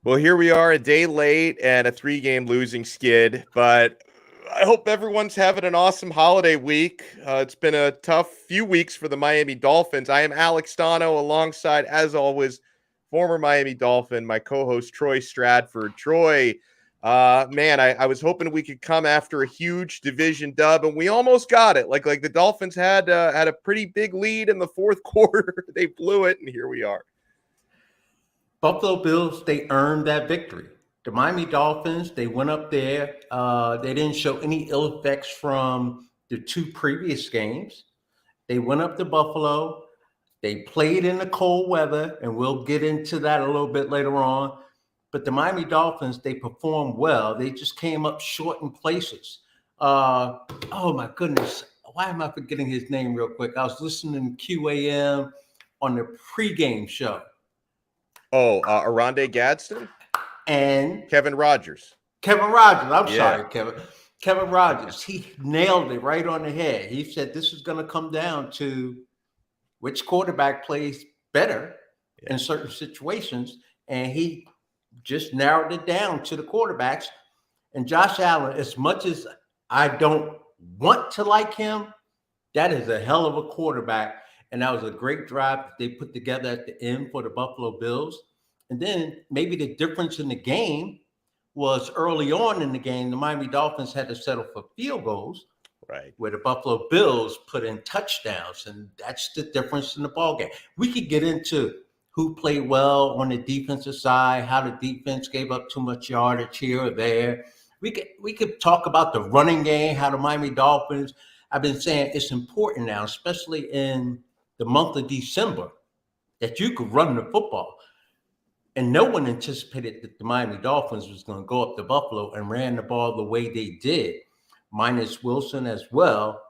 Well, here we are, a day late and a 3-game losing skid, but I hope everyone's having an awesome holiday week. It's been a tough few weeks for the Miami Dolphins. I am Alex Donno alongside, as always, former Miami Dolphin, my co-host Troy Stradford. Troy, man, I was hoping we could come after a huge division dub, and we almost got it. Like the Dolphins had a pretty big lead in the fourth quarter. They blew it, and here we are. Buffalo Bills, they earned that victory. The Miami Dolphins, they went up there. They didn't show any ill effects from the two previous games. They went up to Buffalo. They played in the cold weather, and we'll get into that a little bit later on. But the Miami Dolphins, they performed well. They just came up short in places. Oh, my goodness. Why am I forgetting his name real quick? I was listening to QAM on the pregame show. Oh, Arande Gadsden? And Kevin Rogers. I'm sorry, Kevin Rogers. He nailed it right on the head. He said this is going to come down to which quarterback plays better in certain situations. And he just narrowed it down to the quarterbacks. And Josh Allen, as much as I don't want to like him, that is a hell of a quarterback. And that was a great drive that they put together at the end for the Buffalo Bills. And then maybe the difference in the game was early on in the game, the Miami Dolphins had to settle for field goals, right? Where the Buffalo Bills put in touchdowns. And that's the difference in the ballgame. We could get into who played well on the defensive side, how the defense gave up too much yardage here or there. We could talk about the running game, how the Miami Dolphins, I've been saying it's important now, especially in the month of December, that you could run the football. And no one anticipated that the Miami Dolphins was going to go up to Buffalo and ran the ball the way they did, minus Wilson as well.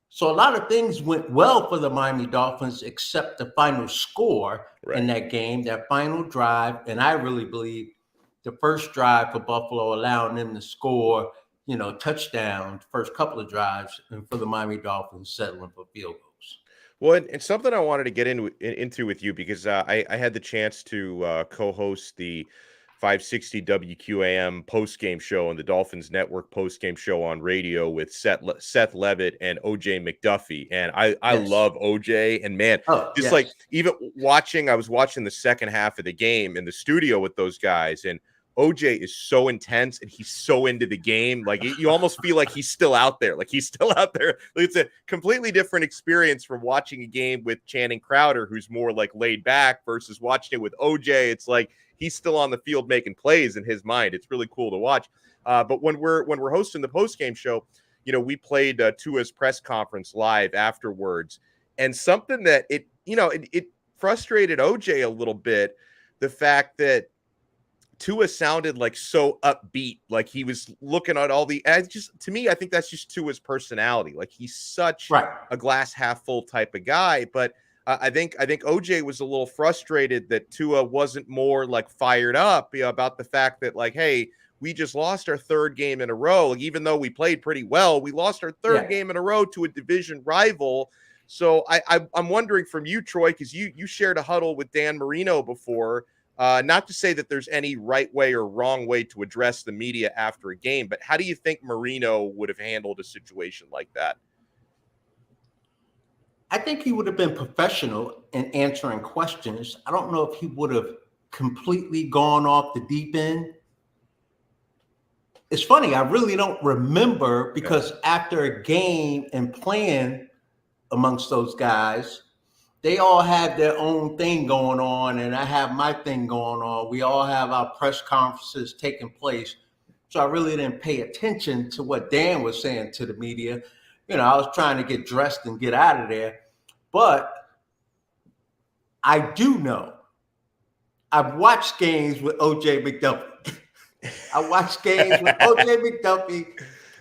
So a lot of things went well for the Miami Dolphins, except the final score in that game, that final drive. And I really believe the first drive for Buffalo, allowing them to score, touchdown, first couple of drives, and for the Miami Dolphins settling for field goals. Well, and something I wanted to get into with you, because I had the chance to co-host the 560 WQAM post-game show and the Dolphins Network post-game show on radio with Seth Levitt and OJ McDuffie. And I love OJ. And man, like even I was watching the second half of the game in the studio with those guys, and OJ is so intense and he's so into the game. Like you almost feel like he's still out there. Like he's still out there. It's a completely different experience from watching a game with Channing Crowder, who's more like laid back, versus watching it with OJ. It's like he's still on the field making plays in his mind. It's really cool to watch. But when we're hosting the post-game show, we played Tua's press conference live afterwards. And something that it frustrated OJ a little bit, the fact that Tua sounded like so upbeat, like he was looking at all the to me, I think that's just Tua's personality. Like he's such a glass half full type of guy. But I think OJ was a little frustrated that Tua wasn't more like fired up about the fact that, like, hey, we just lost our third game in a row. Like, even though we played pretty well, we lost our third game in a row to a division rival. So I'm wondering from you, Troy, because you shared a huddle with Dan Marino before. Not to say that there's any right way or wrong way to address the media after a game, but how do you think Marino would have handled a situation like that? I think he would have been professional in answering questions. I don't know if he would have completely gone off the deep end. It's funny, I really don't remember, because after a game and playing amongst those guys, they all have their own thing going on, and I have my thing going on. We all have our press conferences taking place. So I really didn't pay attention to what Dan was saying to the media. I was trying to get dressed and get out of there. But I do know I've watched games with OJ McDuffie. I watched games with OJ McDuffie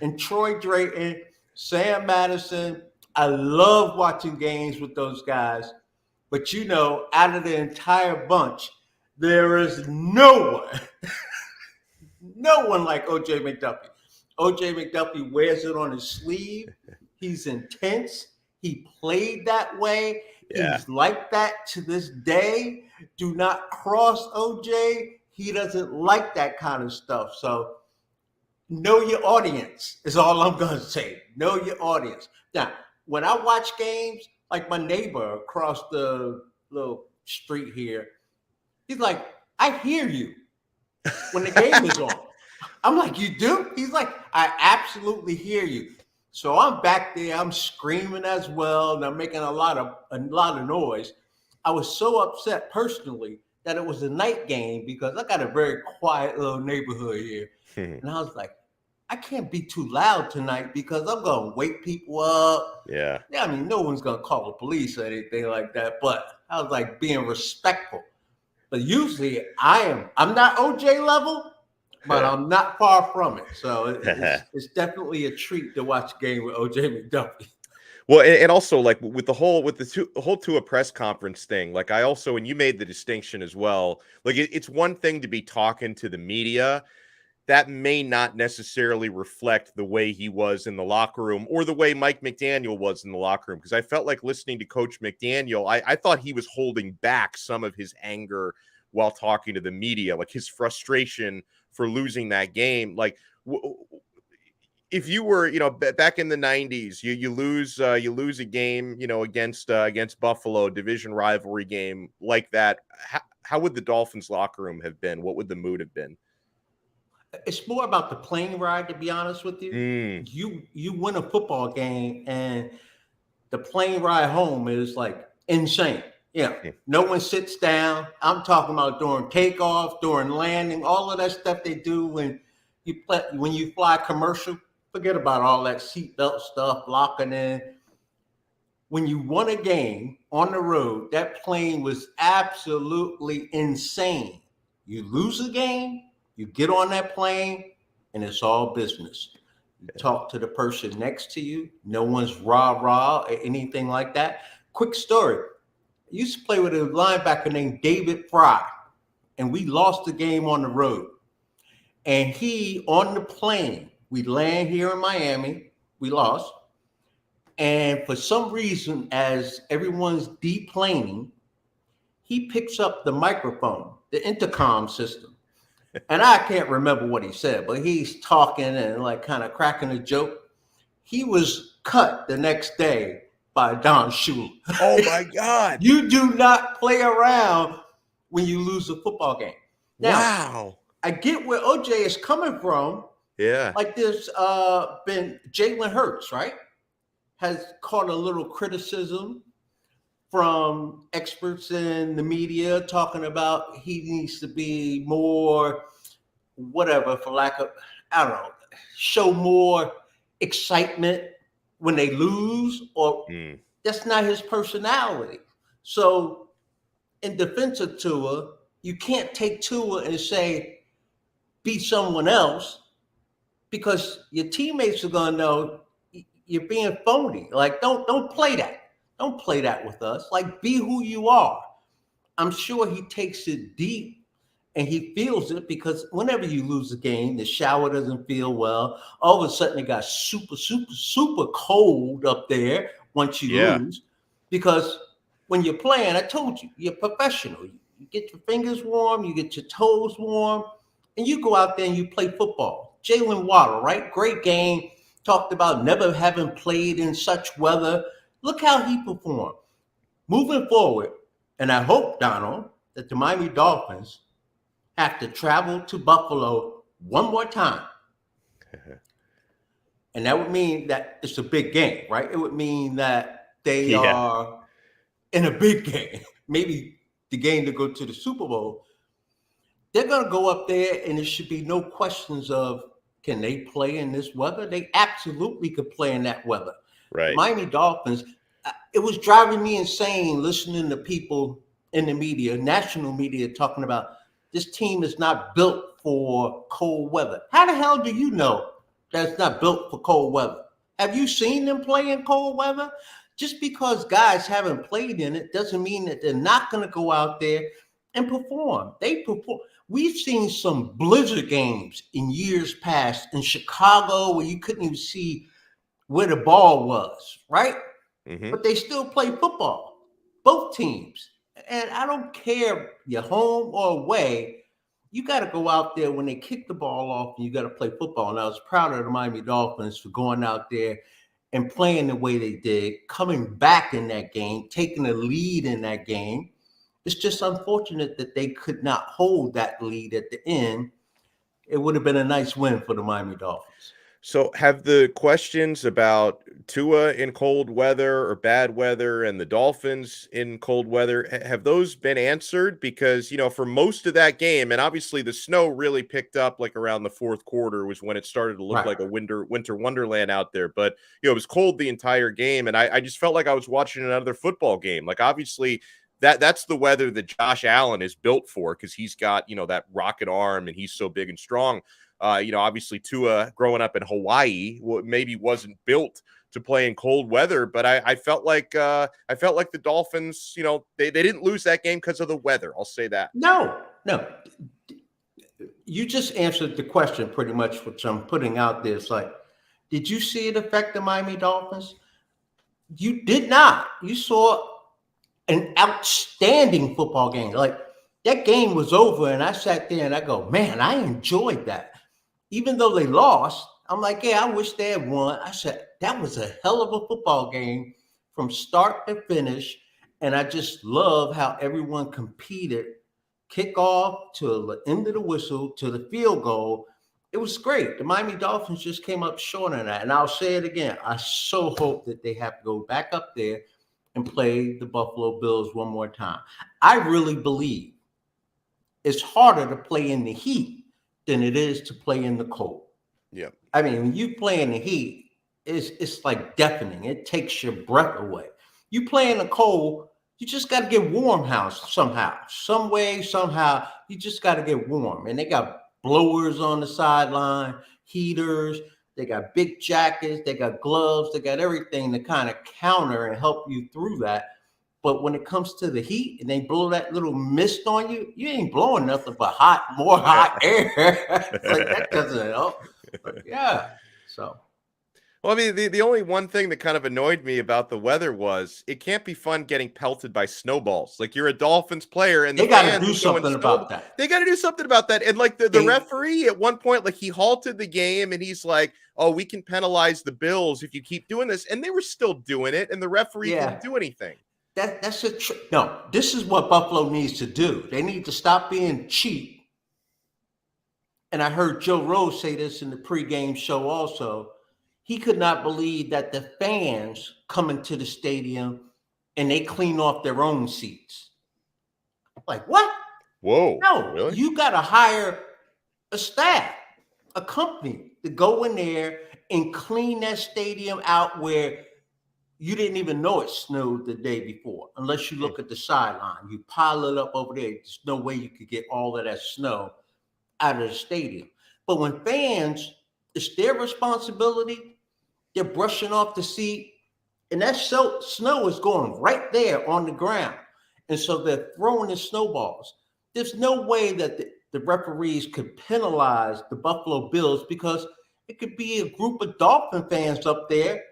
and Troy Drayton, Sam Madison. I love watching games with those guys. But out of the entire bunch, there is no one like OJ McDuffie. OJ McDuffie wears it on his sleeve. He's intense. He played that way. He's like that to this day. Do not cross OJ. he doesn't like that kind of stuff. So know your audience is all I'm going to say. Know your audience. Now, when I watch games, like my neighbor across the little street here, he's like, I hear you when the game is on. I'm like, you do? He's like, I absolutely hear you. So I'm back there, I'm screaming as well, and I'm making a lot of noise. I was so upset personally that it was a night game because I got a very quiet little neighborhood here. And I was like, I can't be too loud tonight because I'm gonna wake people up. Yeah. Yeah, I mean, no one's gonna call the police or anything like that, but I was like being respectful. But usually I'm not OJ level, but I'm not far from it. So it's definitely a treat to watch a game with OJ McDuffie. Well, and also like with the whole Tua press conference thing, like I also, and you made the distinction as well, like it's one thing to be talking to the media that may not necessarily reflect the way he was in the locker room or the way Mike McDaniel was in the locker room. Because I felt like listening to Coach McDaniel, I thought he was holding back some of his anger while talking to the media, like his frustration for losing that game. Like if you were, back in the 90s, you lose a game, against Buffalo, division rivalry game like that. How would the Dolphins locker room have been? What would the mood have been? It's more about the plane ride, to be honest with you. You win a football game and the plane ride home is like insane. Yeah. No one sits down. I'm talking about during takeoff, during landing, all of that stuff they do when you fly commercial. Forget about all that seatbelt stuff, locking in. When you won a game on the road, that plane was absolutely insane. You lose a game, you get on that plane, and it's all business. You talk to the person next to you. No one's rah-rah or anything like that. Quick story. I used to play with a linebacker named David Fry, and we lost the game on the road. And he, on the plane, we land here in Miami, we lost. And for some reason, as everyone's deplaning, he picks up the microphone, the intercom system. And I can't remember what he said, but he's talking and like kind of cracking a joke. He was cut the next day by Don Shula. Oh my God. You do not play around when you lose a football game. Now, wow. I get where OJ is coming from. Yeah. Like there's been Jalen Hurts, right? Has caught a little criticism from experts in the media talking about he needs to be more, whatever, for lack of, I don't know, show more excitement when they lose, or that's not his personality. So in defense of Tua, you can't take Tua and say, be someone else, because your teammates are going to know you're being phony. Like, don't play that. Don't play that with us. Like, be who you are. I'm sure he takes it deep and he feels it, because whenever you lose a game, the shower doesn't feel well. All of a sudden, it got super, super, super cold up there once you lose. Because when you're playing, I told you, you're professional. You get your fingers warm, you get your toes warm, and you go out there and you play football. Jalen Waddle, right? Great game. Talked about never having played in such weather. Look how he performed. Moving forward, and I hope, Donald, that the Miami Dolphins have to travel to Buffalo one more time. And that would mean that it's a big game, right? It would mean that they are in a big game, maybe the game to go to the Super Bowl. They're going to go up there, and there should be no questions of, can they play in this weather? They absolutely could play in that weather. Right. Miami Dolphins, it was driving me insane listening to people in the media, national media, talking about this team is not built for cold weather. How the hell do you know that it's not built for cold weather? Have you seen them play in cold weather? Just because guys haven't played in it doesn't mean that they're not going to go out there and perform. They perform. We've seen some blizzard games in years past in Chicago where you couldn't even see where the ball was, right? But they still play football, both teams. And I don't care you're home or away, You got to go out there when they kick the ball off and you got to play football. And I was proud of the Miami Dolphins for going out there and playing the way they did, coming back in that game, taking the lead in that game. It's just unfortunate that they could not hold that lead at the end. It would have been a nice win for the Miami Dolphins. So have the questions about Tua in cold weather or bad weather and the Dolphins in cold weather, have those been answered? Because, for most of that game, and obviously the snow really picked up like around the fourth quarter was when it started to look Right. like a winter wonderland out there. But, it was cold the entire game. And I just felt like I was watching another football game. Like obviously that's the weather that Josh Allen is built for because he's got, that rocket arm and he's so big and strong. Obviously Tua growing up in Hawaii maybe wasn't built to play in cold weather, but I felt like the Dolphins, they didn't lose that game because of the weather. I'll say that. No, no. You just answered the question pretty much, which I'm putting out there. It's like, did you see it affect the Miami Dolphins? You did not. You saw an outstanding football game. Like that game was over, and I sat there and I go, man, I enjoyed that. Even though they lost, I'm like, yeah, I wish they had won. I said, that was a hell of a football game from start to finish. And I just love how everyone competed, kickoff to the end of the whistle to the field goal. It was great. The Miami Dolphins just came up short on that. And I'll say it again. I so hope that they have to go back up there and play the Buffalo Bills one more time. I really believe it's harder to play in the heat than it is to play in the cold. Yeah. I mean, when you play in the heat, it's like deafening. It takes your breath away. You play in the cold, you just got to get warm somehow. Some way, somehow, you just got to get warm. And they got blowers on the sideline, heaters, they got big jackets, they got gloves, they got everything to kind of counter and help you through that. But when it comes to the heat and they blow that little mist on you, you ain't blowing nothing but more hot air. It's like that doesn't help. But yeah. So Well, I mean, the only one thing that kind of annoyed me about the weather was it can't be fun getting pelted by snowballs. Like you're a Dolphins player and the they got to fans do are throwing something about that. They got to do something about that. And like the They, referee at one point, like he halted the game and he's like, "Oh, we can penalize the Bills if you keep doing this." And they were still doing it, and the referee yeah, didn't do anything. that's a no. This is what Buffalo needs to do. They need to stop being cheap. And I heard Joe Rose say this in the pregame show also. He could not believe that the fans come into the stadium and they clean off their own seats. Like, what? Whoa, No, really? you got to hire a staff, a company to go in there and clean that stadium out where you didn't even know it snowed the day before, unless you look at the sideline. You pile it up over there. There's no way you could get all of that snow out of the stadium. But when fans, it's their responsibility. They're brushing off the seat, and that snow is going right there on the ground. And so they're throwing the snowballs. There's no way that the referees could penalize the Buffalo Bills because it could be a group of Dolphin fans up there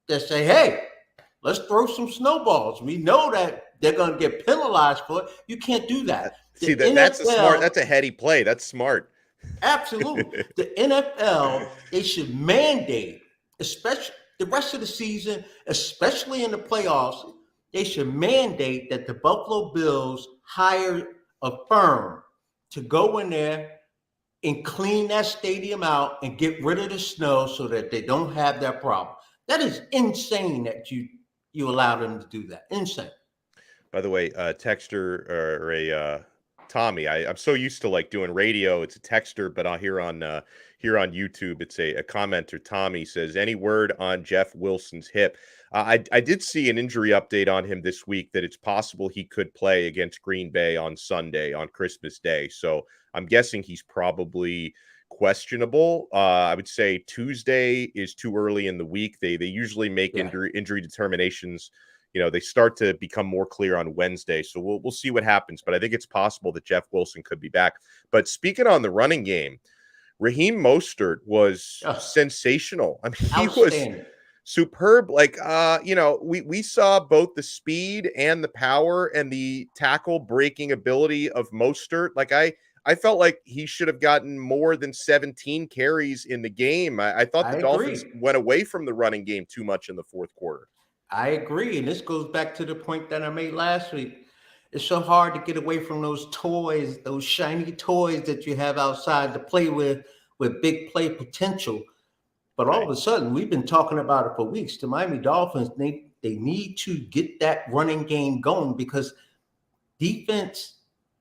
that say, hey, let's throw some snowballs. We know that they're going to get penalized for it. You can't do that. See, that's a smart, that's a heady play. That's smart. Absolutely. The NFL, they should mandate, especially the rest of the season, especially in the playoffs, they should mandate that the Buffalo Bills hire a firm to go in there and clean that stadium out and get rid of the snow so that they don't have that problem. That is insane that you allow them to do that. Insane. By the way, texter or a Tommy. I'm so used to like doing radio. It's a texter, but here on YouTube, it's a commenter. Tommy says, "Any word on Jeff Wilson's hip?" I did see an injury update on him this week that it's possible he could play against Green Bay on Sunday on Christmas Day. So I'm guessing he's probably questionable. I would say Tuesday is too early in the week. They usually make injury determinations. They start to become more clear on Wednesday. So we'll see what happens. But I think it's possible that Jeff Wilson could be back. But speaking on the running game, Raheem Mostert was sensational. I mean, he was superb. Like, we saw both the speed and the power and the tackle breaking ability of Mostert. Like, I felt like he should have gotten more than 17 carries in the game. I thought I the Dolphins agree. went away from the running game too much in the fourth quarter. I agree. And this goes back to the point that I made last week. It's so hard to get away from those toys, those shiny toys that you have outside to play with big play potential. But all of Right. a sudden, we've been talking about it for weeks. The Miami Dolphins, they need to get that running game going because defense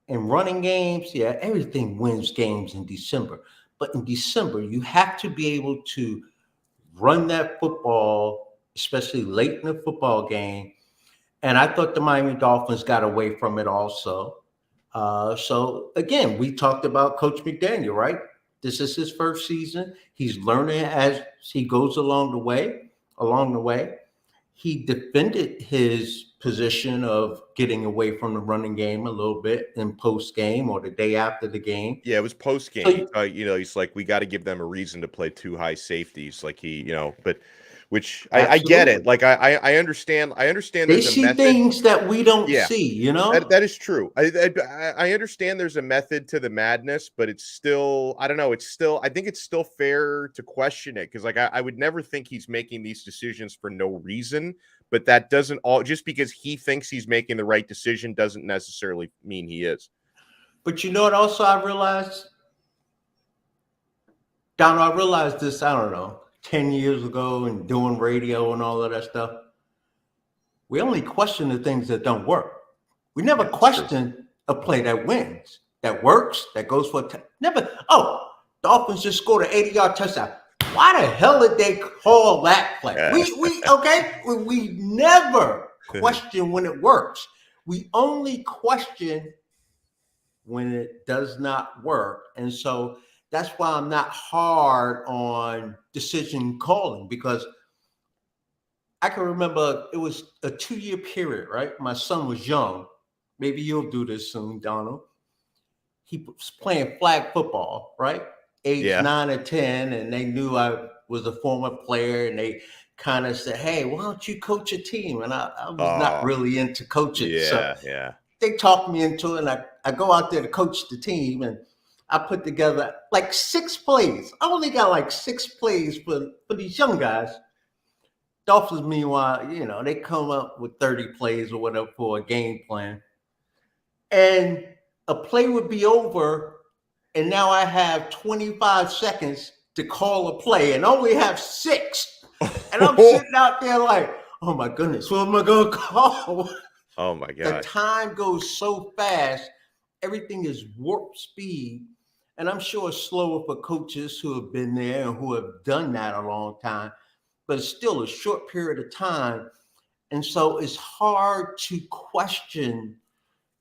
and running games, yeah, everything wins games in December. But in December, you have to be able to run that football, especially late in the football game. And I thought the Miami Dolphins got away from it also. So again, we talked about Coach McDaniel, right? This is his first season. He's learning as he goes along the way. Along the way, he defended his position of getting away from the running game a little bit in post game or the day after the game. Yeah, it was post game. So He's like, we got to give them a reason to play two high safeties. Like but which I get absolutely, it. Like I understand. I understand they there's a see method. things that we don't Yeah, see. that is true. I understand there's a method to the madness, but it's still, I don't know. It's still, I think it's still fair to question it because, like, I would never think he's making these decisions for no reason. But that doesn't all just because he thinks he's making the right decision doesn't necessarily mean he is. But you know what? Also, I realized, Donald, I realized this. I don't know, 10 years ago, and doing radio and all of that stuff. We only question the things that don't work. We never Yeah, that's true. question a play that wins, that works, that goes for never. Oh, Dolphins just scored an 80-yard touchdown. Why the hell did they call that play? We okay. We never question when it works. We only question when it does not work, and so that's why I'm not hard on decision calling because I can remember it was a 2-year period, right? My son was young. Maybe you'll do this soon, Donald. He was playing flag football, right? Age Yeah. 9 or 10, and they knew I was a former player, and they kind of said, "Hey, why don't you coach a team?" And I was not Oh, really into coaching, so yeah, yeah. they talked me into it. And I go out there to coach the team, and I put together like 6 plays. I only got like 6 plays for these young guys. Dolphins, meanwhile, they come up with 30 plays or whatever for a game plan. And a play would be over, and now I have 25 seconds to call a play and only have 6. And I'm sitting out there like, oh my goodness, what am I going to call? Oh my The gosh. time goes so fast, everything is warp speed. And I'm sure it's slower for coaches who have been there and who have done that a long time, but it's still a short period of time. And so it's hard to question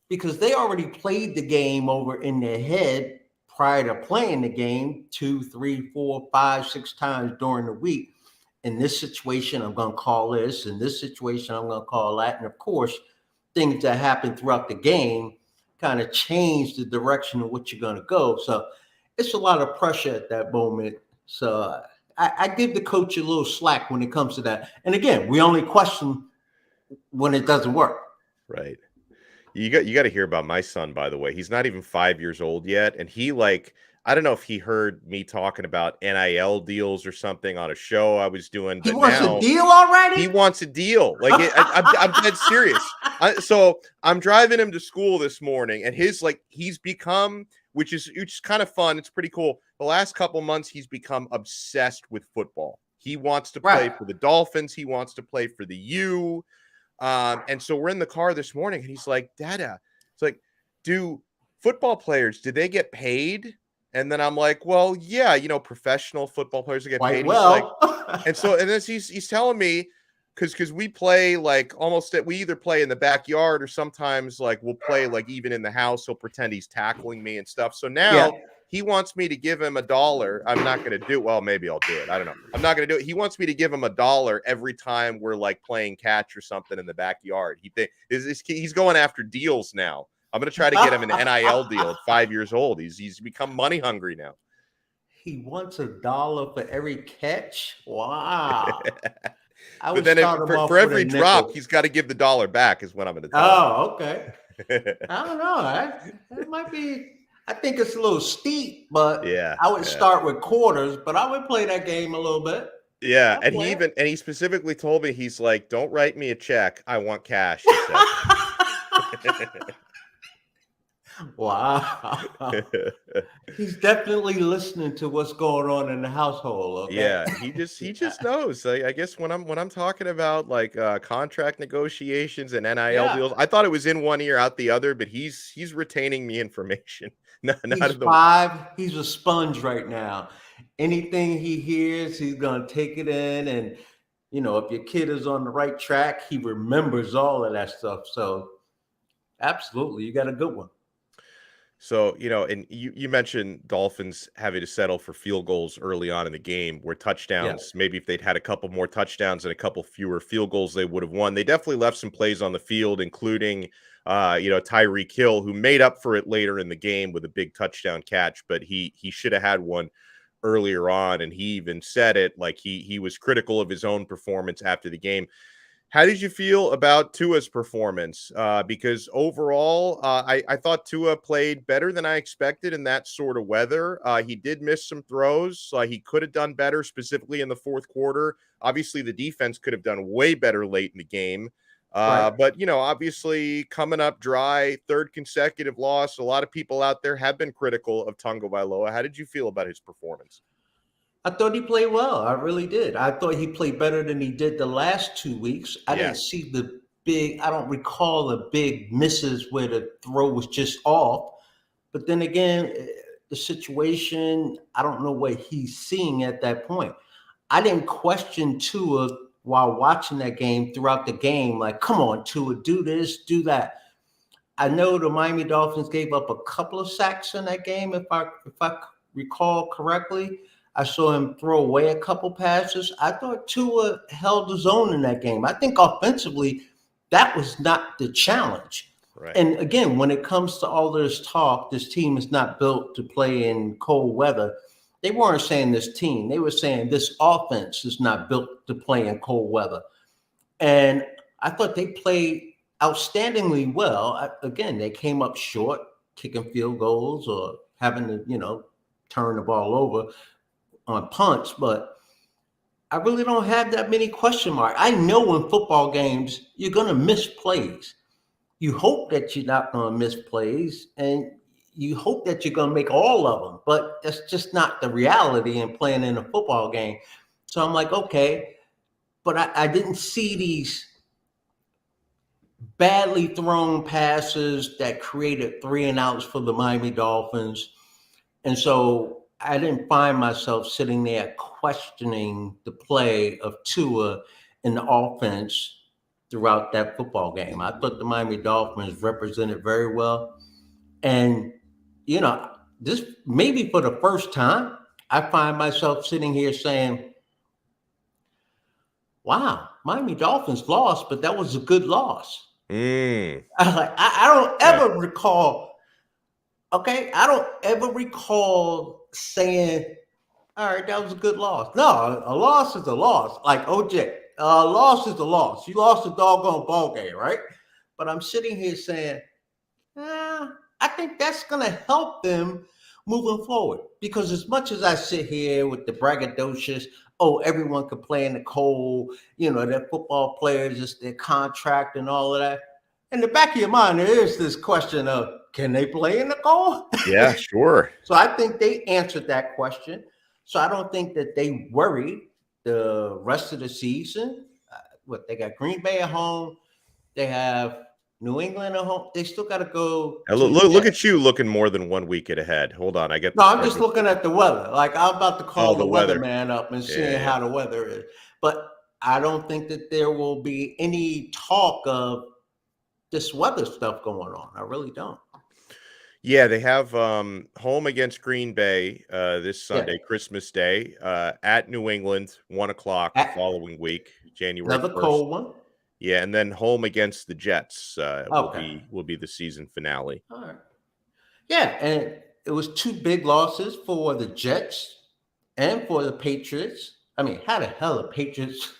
because they already played the game over in their head prior to playing the game 2, 3, 4, 5, 6 times during the week. In this situation, I'm going to call this. In this situation, I'm going to call that. And of course, things that happen throughout the game kind of change the direction of what you're going to go. So it's a lot of pressure at that moment. So I give the coach a little slack when it comes to that. And again, we only question when it doesn't work. Right. You got to hear about my son, by the way. He's not even 5 years old yet, and he like I don't know if he heard me talking about NIL deals or something on a show I was doing, He but wants a now deal already? he wants a deal. Like I'm dead serious. So I'm driving him to school this morning, and he's become, which is kind of fun. It's pretty cool. The last couple months, he's become obsessed with football. He wants to play Right. for the Dolphins. He wants to play for the U. And so we're in the car this morning, and he's like, Dada, it's like, do football players, do they get paid? And then I'm like, well, yeah, professional football players get Quite paid. He's like, well. and then he's telling me, because we play like we either play in the backyard or sometimes like we'll play like even in the house. He'll pretend he's tackling me and stuff. So Yeah. now he wants me to give him $1. I'm not going to do it. Well, maybe I'll do it. I don't know. I'm not going to do it. He wants me to give him $1 every time we're like playing catch or something in the backyard. He's going after deals now. I'm going to try to get him an NIL deal at 5 years old. He's become money hungry now. He wants $1 for every catch. Wow. But then for every drop, he's got to give the $1 back is what I'm going to tell him. Oh, okay. I don't know. It might be. I think it's a little steep, but Yeah, I would yeah. start with quarters, but I would play that game a little bit. Yeah, I'll and play he specifically told me, he's like, "Don't write me a check, I want cash," he said. it. Wow. He's definitely listening to what's going on in the household, okay? Yeah, he just knows. I guess when I'm talking about, like, contract negotiations and NIL Yeah. deals, I thought it was in one ear, out the other, but he's retaining me information. Not He's in the 5. He's a sponge right now. Anything he hears, he's gonna take it in. And if your kid is on the right track, he remembers all of that stuff. So absolutely, you got a good one. So, and you mentioned Dolphins having to settle for field goals early on in the game, where Yeah, touchdowns, maybe if they'd had a couple more touchdowns and a couple fewer field goals, they would have won. They definitely left some plays on the field, including Tyreek Hill, who made up for it later in the game with a big touchdown catch, but he should have had one earlier on. And he even said it, like, he was critical of his own performance after the game. How did you feel about Tua's performance? Because overall, I thought Tua played better than I expected in that sort of weather. He did miss some throws. He could have done better, specifically in the fourth quarter. Obviously, the defense could have done way better late in the game. right. But, obviously coming up dry, third consecutive loss. A lot of people out there have been critical of Tonga Vailoa. How did you feel about his performance? I thought he played well. I really did. I thought he played better than he did the last 2 weeks. I Yeah, didn't see I don't recall the big misses where the throw was just off. But then again, the situation, I don't know what he's seeing at that point. I didn't question Tua while watching that game throughout the game. Like, come on, Tua, do this, do that. I know the Miami Dolphins gave up a couple of sacks in that game, if I recall correctly. I saw him throw away a couple passes. I thought Tua held his own in that game. I think offensively, that was not the challenge. right. And again, when it comes to all this talk, this team is not built to play in cold weather. They weren't saying this team. They were saying this offense is not built to play in cold weather. And I thought they played outstandingly well. Again, they came up short, kicking field goals or having to, turn the ball over on punts. But I really don't have that many question marks. I know in football games, you're going to miss plays. You hope that you're not going to miss plays, and you hope that you're going to make all of them. But that's just not the reality in playing in a football game. So I'm like, okay. But I didn't see these badly thrown passes that created 3-and-outs for the Miami Dolphins. And so I didn't find myself sitting there questioning the play of Tua in the offense throughout that football game. I thought the Miami Dolphins represented very well. And, you know, this maybe for the first time, I find myself sitting here saying, wow, Miami Dolphins lost, but that was a good loss. Mm, I don't yeah. ever recall. Okay, I don't ever recall saying, "All right, that was a good loss." No, a loss is a loss. Like OJ, a loss is a loss. You lost a doggone ball game, right? But I'm sitting here saying, I think that's going to help them moving forward. Because as much as I sit here with the braggadocious, oh, everyone can play in the cold, that football players, just their contract and all of that. In the back of your mind, there is this question of, can they play in the cold? Yeah, sure. So I think they answered that question. So I don't think that they worry the rest of the season. What they got Green Bay at home, they have New England at home. They still got to go And to the look Jets. at you looking more than 1 week ahead. Hold on, I get the No, I'm just schedule. looking at the weather. Like I'm about to Oh, call the the weather. weatherman up and Yeah, seeing yeah. how the weather is. But I don't think that there will be any talk of this weather stuff going on. I really don't. Yeah, they have home against Green Bay this Yeah. Sunday, Christmas Day, at New England, 1 o'clock the At- following week, January Another 1st. cold one. Yeah, and then home against the Jets Okay. will be the season finale. All right. Yeah, and it was two big losses for the Jets and for the Patriots. I mean, how the hell the Patriots?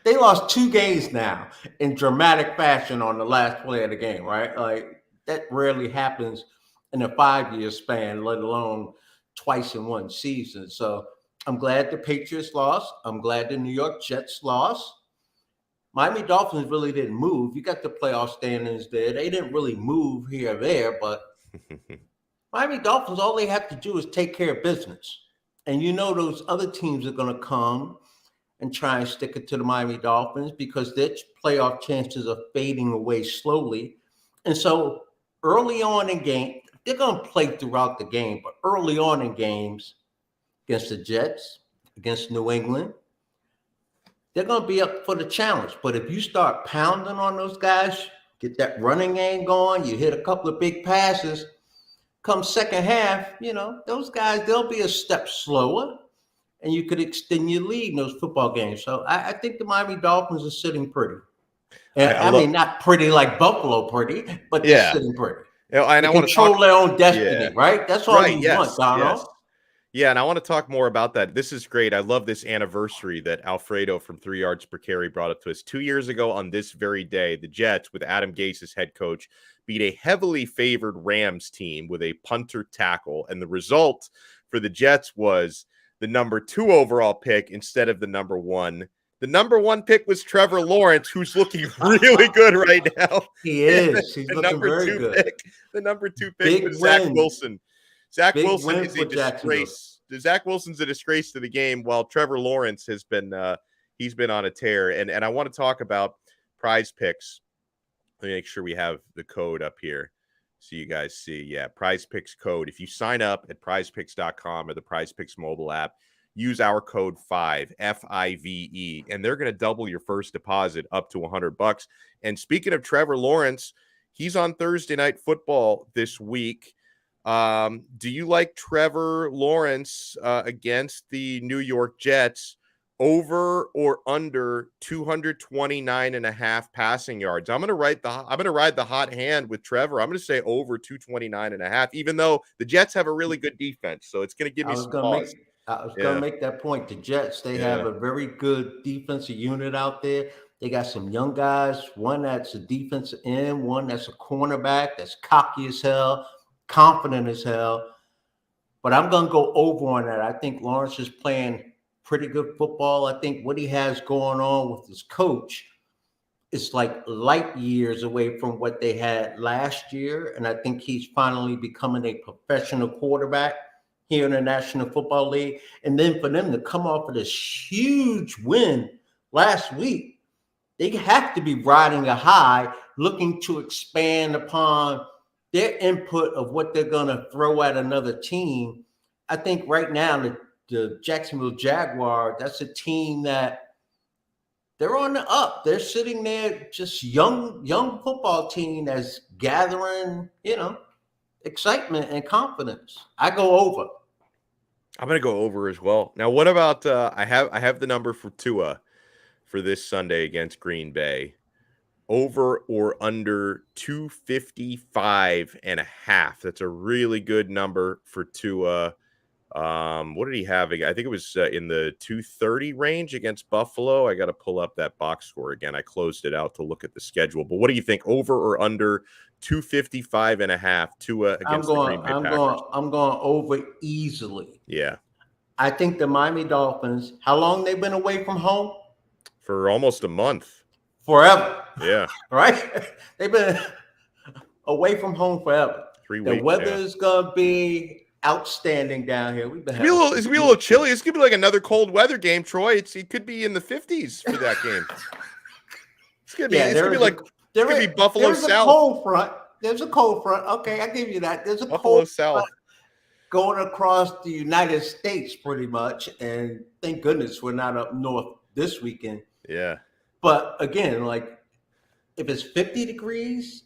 They lost two games now in dramatic fashion on the last play of the game, right? Like that rarely happens in a 5-year span, let alone twice in one season. So I'm glad the Patriots lost. I'm glad the New York Jets lost. Miami Dolphins really didn't move. You got the playoff standings there. They didn't really move here or there, but Miami Dolphins, all they have to do is take care of business. And you know those other teams are going to come and try and stick it to the Miami Dolphins because their playoff chances are fading away slowly. And so early on in game, they're going to play throughout the game, but early on in games against the Jets, against New England, they're going to be up for the challenge. But if you start pounding on those guys, get that running game going, you hit a couple of big passes, come second half, those guys, they'll be a step slower and you could extend your lead in those football games. So I think the Miami Dolphins are sitting pretty. I love, mean, not pretty like Buffalo pretty, but they're yeah. sitting pretty. And They I want to talk, control their own destiny, yeah, right? That's all right. you want, Yes, yes. Donald. Yeah, and I want to talk more about that. This is great. I love this anniversary that Alfredo from 3 Yards Per Carry brought up to us. 2 years ago on this very day, the Jets, with Adam Gase as head coach, beat a heavily favored Rams team with a punter tackle. And the result for the Jets was the number 2 overall pick instead of the number 1. The number 1 pick was Trevor Lawrence, who's looking really good right now. He is. He's The looking number very 2 good. pick, the number 2 pick Big was Zach win. Wilson. Zach Big Wilson win is for a Jacksonville. disgrace. Zach Wilson's a disgrace to the game, while Trevor Lawrence has been he's been on a tear. And I want to talk about Prize Picks. Let me make sure we have the code up here so you guys see. Yeah, Prize Picks code. If you sign up at prizepicks.com or the Prize Picks mobile app, use our code 5 FIVE, and they're going to double your first deposit up to $100. And speaking of Trevor Lawrence, he's on Thursday Night Football this week. Do you like Trevor Lawrence against the New York Jets over or under 229.5 passing yards? I'm going to ride the hot hand with Trevor. I'm going to say over 229.5, even though the Jets have a really good defense. So it's going to give me some pause. I was going to make that point. The Jets, they have a very good defensive unit out there. They got some young guys, one that's a defensive end, one that's a cornerback, that's cocky as hell, confident as hell. But I'm going to go over on that. I think Lawrence is playing pretty good football. I think what he has going on with his coach is like light years away from what they had last year. And I think he's finally becoming a professional quarterback here in the National Football League. And then for them to come off of this huge win last week, they have to be riding a high, looking to expand upon their input of what they're going to throw at another team. I think right now, the Jacksonville Jaguars, that's a team that they're on the up. They're sitting there, just young football team that's gathering, excitement and confidence. I go over. I'm going to go over as well. Now, what about I have the number for Tua for this Sunday against Green Bay. Over or under 255.5. That's a really good number for Tua. What did he have? I think it was in the 230 range against Buffalo. I got to pull up that box score again. I closed it out to look at the schedule. But what do you think? Over or under 255.5 Tua against the Green Bay Packers? I'm going over easily. Yeah. I think the Miami Dolphins, how long they've been away from home? For almost a month. Forever. Yeah. Right? They've been away from home forever. 3 weeks. The weather is going to be outstanding down here. It's gonna be a little chilly. It's gonna be like another cold weather game, Troy. It could be in the 50s for that game. It's gonna be Buffalo South. There's a cold front. There's a cold front. Okay, I give you that. There's a Buffalo cold South front going across the United States, pretty much. And thank goodness we're not up north this weekend. Yeah. But again, like if it's 50 degrees,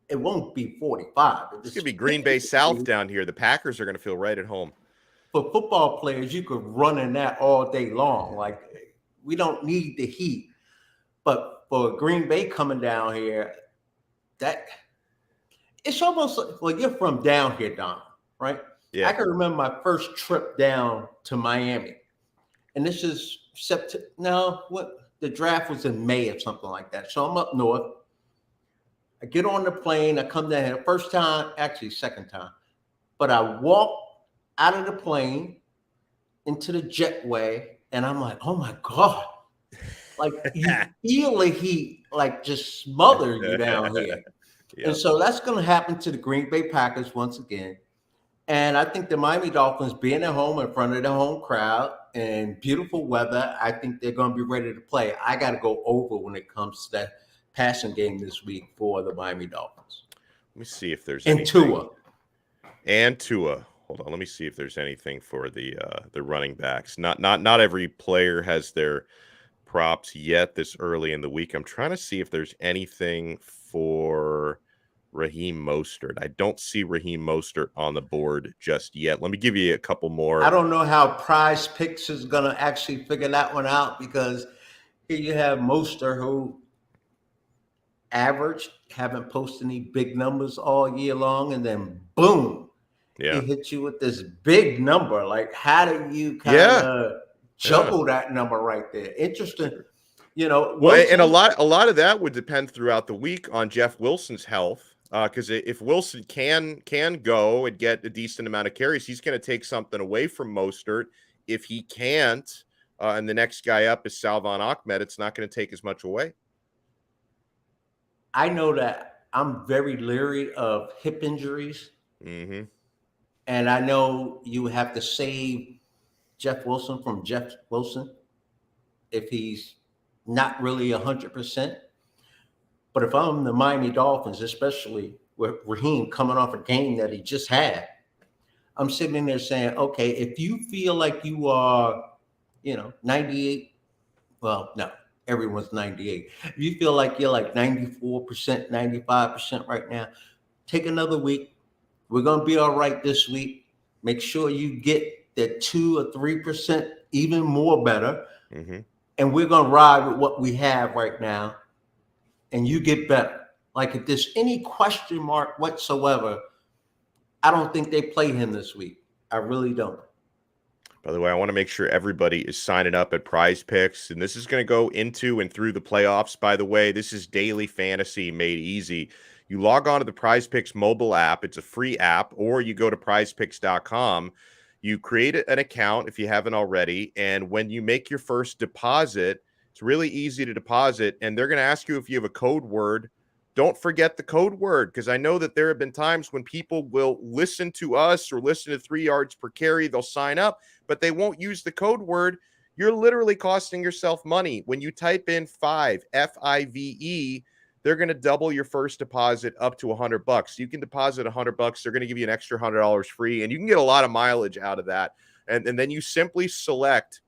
it won't be 45. It's going to be Green Bay South down here. The Packers are going to feel right at home. For football players, you could run in that all day long. Like, we don't need the heat. But for Green Bay coming down here, it's almost like, well, you're from down here, Don, right? Yeah. I can remember my first trip down to Miami. And this is the draft was in May or something like that. So I'm up north. I get on the plane. I come down here. First time, actually second time, but I walk out of the plane into the jetway, and I'm like, oh my god! Like you feel the heat, like just smother you down here. And Yep. so that's going to happen to the Green Bay Packers once again. And I think the Miami Dolphins being at home in front of the home crowd and beautiful weather, I think they're going to be ready to play. I got to go over when it comes to that passing game this week for the Miami Dolphins. Let me see if there's And anything. Tua. And Tua. Hold on. Let me see if there's anything for the running backs. Not every player has their props yet this early in the week. I'm trying to see if there's anything for Raheem Mostert. I don't see Raheem Mostert on the board just yet. Let me give you a couple more. I don't know how Prize Picks is going to actually figure that one out, because here you have Mostert, who average, haven't posted any big numbers all year long, and then boom, Yeah. he hits you with this big number. Like, how do you kind of juggle that number right there? Interesting. You know, well, and a lot of that would depend throughout the week on Jeff Wilson's health. Because if Wilson can go and get a decent amount of carries, he's going to take something away from Mostert. If he can't, and the next guy up is Salvon Ahmed, it's not going to take as much away. I know that I'm very leery of hip injuries. Mm-hmm. And I know you have to save Jeff Wilson from Jeff Wilson if he's not really 100%. But if I'm the Miami Dolphins, especially with Raheem coming off a game that he just had, I'm sitting there saying, okay, if you feel like you are, 98, well, no, everyone's 98. If you feel like you're like 94%, 95% right now, take another week. We're going to be all right this week. Make sure you get that 2 or 3%, even more better. Mm-hmm. And we're going to ride with what we have right now. And you get better. Like, if there's any question mark whatsoever, I don't think they play him this week. I really don't. By the way, I want to make sure everybody is signing up at Prize Picks, and this is going to go into and through the playoffs. By the way, this is daily fantasy made easy. You log on to the Prize Picks mobile app. It's a free app, or you go to prizepicks.com. You create an account if you haven't already, and when you make your first deposit, it's really easy to deposit, and they're going to ask you if you have a code word. Don't forget the code word, because I know that there have been times when people will listen to us or listen to 3 yards per carry. They'll sign up, but they won't use the code word. You're literally costing yourself money. When you type in FIVE, F-I-V-E, they're going to double your first deposit up to $100. You can deposit $100. They're going to give you an extra $100 free, and you can get a lot of mileage out of that. And then you simply select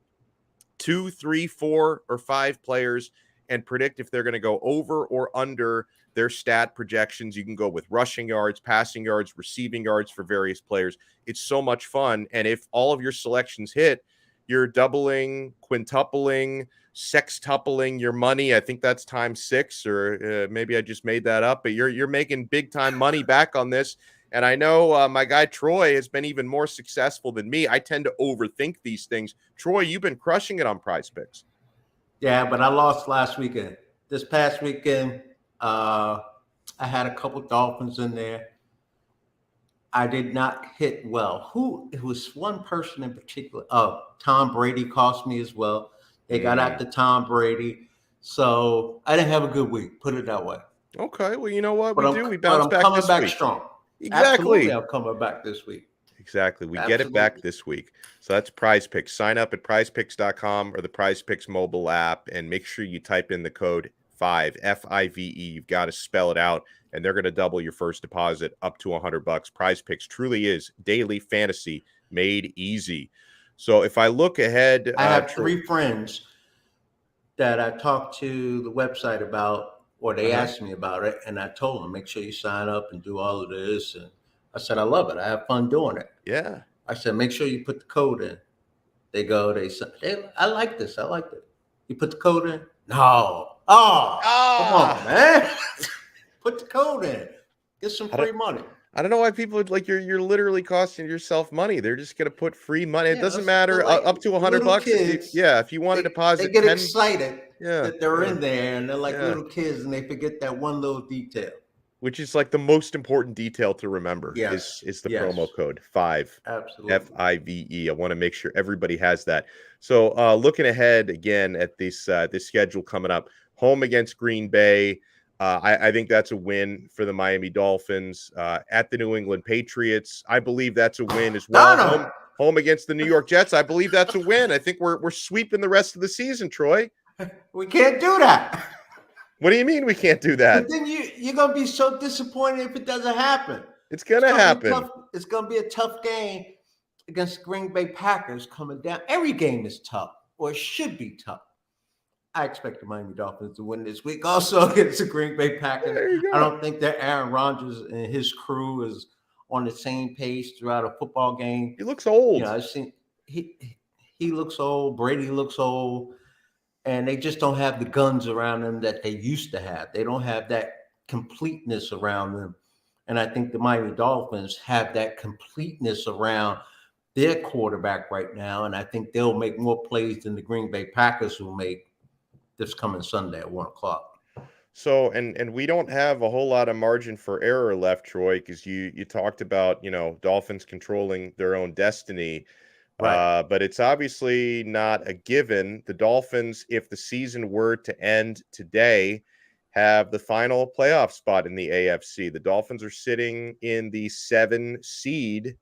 2, 3, 4, or 5 players and predict if they're going to go over or under their stat projections. You can go with rushing yards, passing yards, receiving yards for various players. It's so much fun. And if all of your selections hit, you're doubling, quintupling, sextupling your money. I think that's times 6, or maybe I just made that up, but you're making big time money back on this. And I know my guy Troy has been even more successful than me. I tend to overthink these things. Troy, you've been crushing it on Prize Picks. Yeah, but I lost last weekend. This past weekend, I had a couple Dolphins in there. I did not hit well. It was one person in particular. Oh, Tom Brady cost me as well. They got after Tom Brady. So I didn't have a good week, put it that way. Okay, well, you know what we But bounce I'm back coming this back week. strong. Exactly. Absolutely, I'm coming back this week. Exactly. We Absolutely. get it back this week. So that's Prize Picks. Sign up at prizepicks.com or the Prize Picks mobile app, and make sure you type in the code FIVE, F-I-V-E. You've got to spell it out, and they're going to double your first deposit up to $100. Prize Picks truly is daily fantasy made easy. So if I look ahead, I have 3 friends that I talked to the website about, or they asked me about it, and I told them, make sure you sign up and do all of this. And I said, I love it. I have fun doing it. Yeah. I said, make sure you put the code in. They say, I like this. I like it. You put the code in? No. Come on, man. Put the code in. Get some free money. I don't know why people would, like, you're literally costing yourself money. They're just going to put free money. It doesn't matter, like up to $100. Kids, if you want to deposit, they get excited that they're in there, and they're like Yeah. little kids, and they forget that one little detail. which is like the most important detail to remember Yes, is the promo yes, code 5 absolutely. FIVE. I want to make sure everybody has that. So looking ahead again at this schedule coming up, home against Green Bay. I think that's a win for the Miami Dolphins. At the New England Patriots, I believe that's a win as well. Donno, Home against the New York Jets, I believe that's a win. I think we're sweeping the rest of the season, Troy. we can't do that. What do you mean we can't do that? But then you're gonna be so disappointed if it doesn't happen. It's It's gonna gonna be happen. tough. It's gonna be a tough game against Green Bay Packers coming down. Every game is tough, or it should be tough. I expect the Miami Dolphins to win this week also against the Green Bay Packers. There you I go. don't think that Aaron Rodgers and his crew is on the same page throughout a football game. He looks You know, old. I've seen he looks old, Brady looks old, and they just don't have the guns around them that they used to have. They don't have that completeness around them. And I think the Miami Dolphins have that completeness around their quarterback right now. And I think they'll make more plays than the Green Bay Packers will make this coming Sunday at 1 o'clock. So and we don't have a whole lot of margin for error left, Troy, because you talked about, Dolphins controlling their own destiny. Right. But it's obviously not a given. The Dolphins, if the season were to end today, have the final playoff spot in the AFC. The Dolphins are sitting in the 7 seed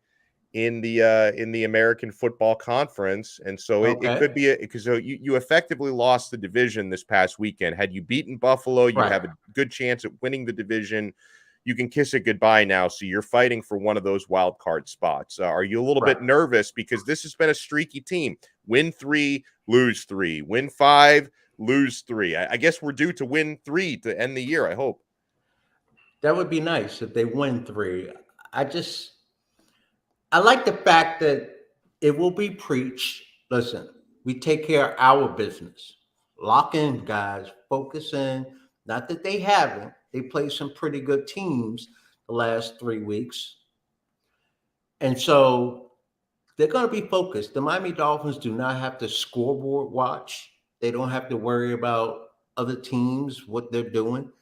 in the American Football Conference, and so it Okay. could be because you effectively lost the division this past weekend. Had you beaten Buffalo, you Right. have a good chance at winning the division. You can kiss it goodbye now, so you're fighting for one of those wild card spots. Are you a little Right. bit nervous because this has been a streaky team? Win 3, lose 3, win 5, lose 3. I guess we're due to win 3 to end the year. I hope. That would be nice if they win 3. I just I like the fact that it will be preached. Listen, we take care of our business. Lock in, guys. Focus in. Not that they haven't. They played some pretty good teams the last 3 weeks. And so they're going to be focused. The Miami Dolphins do not have to scoreboard watch. They don't have to worry about other teams, what they're doing.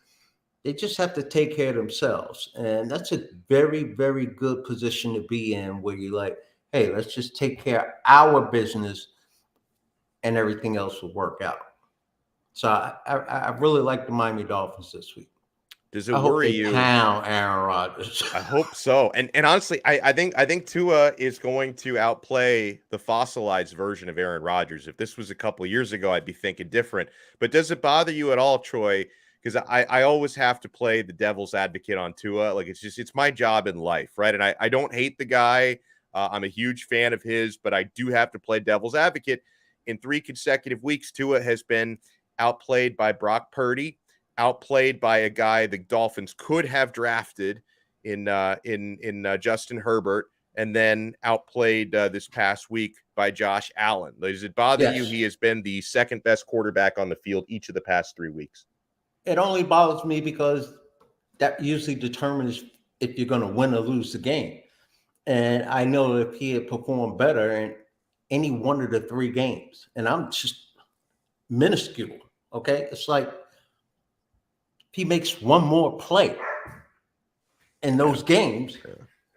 They just have to take care of themselves. And that's a very, very good position to be in where you're like, hey, let's just take care of our business and everything else will work out. So I really like the Miami Dolphins this week. Does it I hope worry they you? pound Aaron Rodgers. I hope so. And honestly, I think Tua is going to outplay the fossilized version of Aaron Rodgers. If this was a couple of years ago, I'd be thinking different. But does it bother you at all, Troy? Because I always have to play the devil's advocate on Tua. Like it's my job in life, right? And I don't hate the guy. I'm a huge fan of his, but I do have to play devil's advocate. In 3 consecutive weeks, Tua has been outplayed by Brock Purdy, outplayed by a guy the Dolphins could have drafted in Justin Herbert, and then outplayed this past week by Josh Allen. Does it bother you? Yes. He has been the second best quarterback on the field each of the past 3 weeks. It only bothers me because that usually determines if you're going to win or lose the game. And I know if he had performed better in any one of the 3 games, and I'm just minuscule, okay? It's like he makes one more play in those games,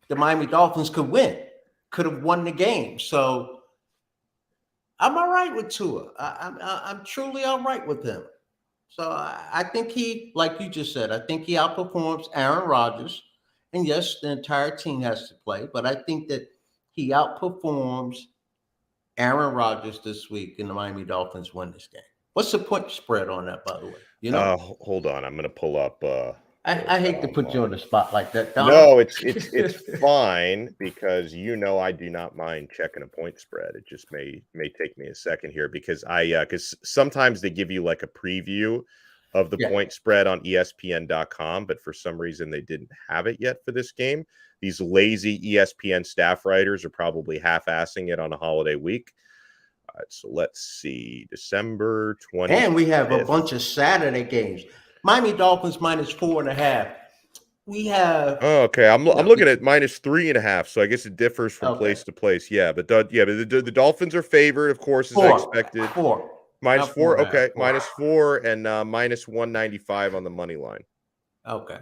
the Miami Dolphins could win, could have won the game. So I'm all right with Tua. I'm truly all right with him. So I think he, like you just said, I think he outperforms Aaron Rodgers. And yes, the entire team has to play, but I think that he outperforms Aaron Rodgers this week, and the Miami Dolphins win this game. What's the point spread on that, by the way? You know, Hold on, I'm going to pull up. I hate to put you on the spot like that, Donald. No, it's fine because I do not mind checking a point spread. It just may take me a second here because because sometimes they give you like a preview of the Yeah. point spread on ESPN.com, but for some reason they didn't have it yet for this game. These lazy ESPN staff writers are probably half-assing it on a holiday week. All right, so let's see, December 20th. And we have a bunch of Saturday games. Miami Dolphins -4.5. We have. Oh, okay. I'm looking at -3.5, so I guess it differs from Okay. place to place. Yeah, but the Dolphins are favored, of course, as I expected. Four. Minus Not 4, 4.5, okay. four. -4 and -195 on the money line. Okay.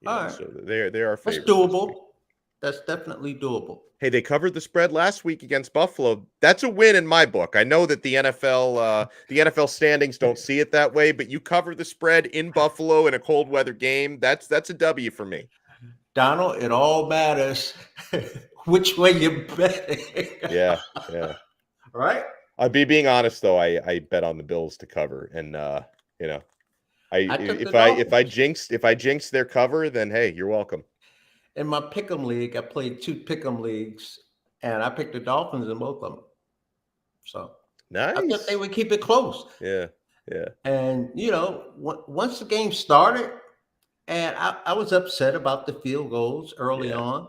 All right. So they're our That's favorites this week. doable. That's definitely doable. Hey, they covered the spread last week against Buffalo. That's a win in my book. I know that the NFL standings don't see it that way, but you cover the spread in Buffalo in a cold weather game. That's a W for me. Donald, it all matters which way you bet. Yeah, yeah. Right? I'd be being honest though. I bet on the Bills to cover, and you know, I I took the if I Dolphins. jinx their cover, then hey, you're welcome. In my pick'em league, I played 2 pick'em leagues, and I picked the Dolphins in both of them. So I thought they Nice. would keep it close. Yeah, yeah, And once the game started, and I was upset about the field goals early yeah, on,